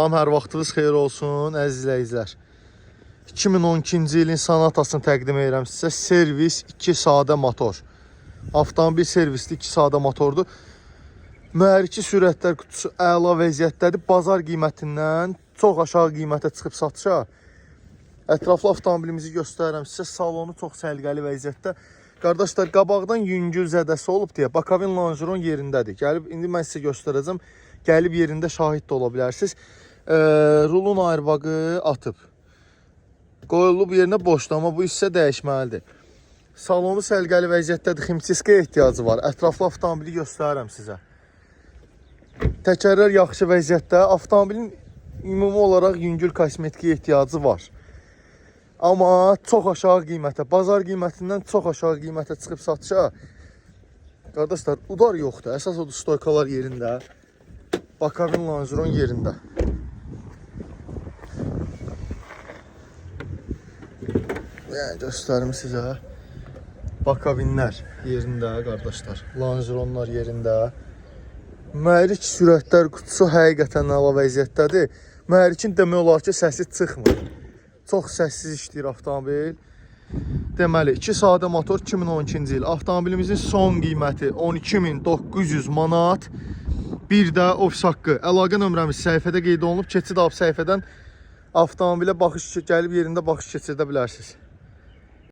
Hər vaxtınız xeyir olsun, əziz izləyicilər. 2012-ci ilin Sonatasını təqdim edirəm sizə. Servis 2 sadə motor. Avtomobil servisli 2 sadə motordur. Mühərriki sürətlər qutusu əla vəziyyətdədir. Bazar qiymətindən çox aşağı qiymətə çıxıb satışa. Ətraflı avtomobilimizi göstərirəm sizə. Salonu çox səliqəli vəziyyətdə. Qardaşlar, qabaqdan yüngül zədəsi olub deyə Bakavin Langeron yerindədir. Gəlib, indi mən sizə göstərəcəm. Gəlib yerində şahid də ola bilərsiniz. Rulun ayrbağı atıb. Qoyulub yerinə boşdur, amma bu hissə dəyişməlidir. Salonu səliqəli vəziyyətdədir. Ximçiskaya ehtiyacı var. Ətraflı avtomobili göstərirəm sizə. Təkərlər yaxşı vəziyyətdə. Avtomobilin ümumi olaraq yüngül kosmetikaya ehtiyacı var. Amma çox aşağı qiymətə, bazar qiymətindən çox aşağı qiymətə çıxıb satışa. Qardaşlar, udar yoxdur. Əsas odur, stoykalar yerində. Bakavin Langeron yerində. Yəni, göstərim sizə. Bakavinlər yerində, qardaşlar. Langeronlar yerində. Mühərrik sürətlər qutusu həqiqətən əla vəziyyətdədir. Mühərrikin demək olar ki, səsi çıxmır. Çox səssiz işləyir avtomobil. Deməli, 2 sadə motor 2012-ci il. Avtomobilimizin son qiyməti 12.900 manat. Bir də ofis haqqı. Əlaqə nömrəmiz səhifədə qeyd olunub. Keçid ab səhifədən avtomobilə baxış gəlib yerində baxış keçirdə bilərsiniz.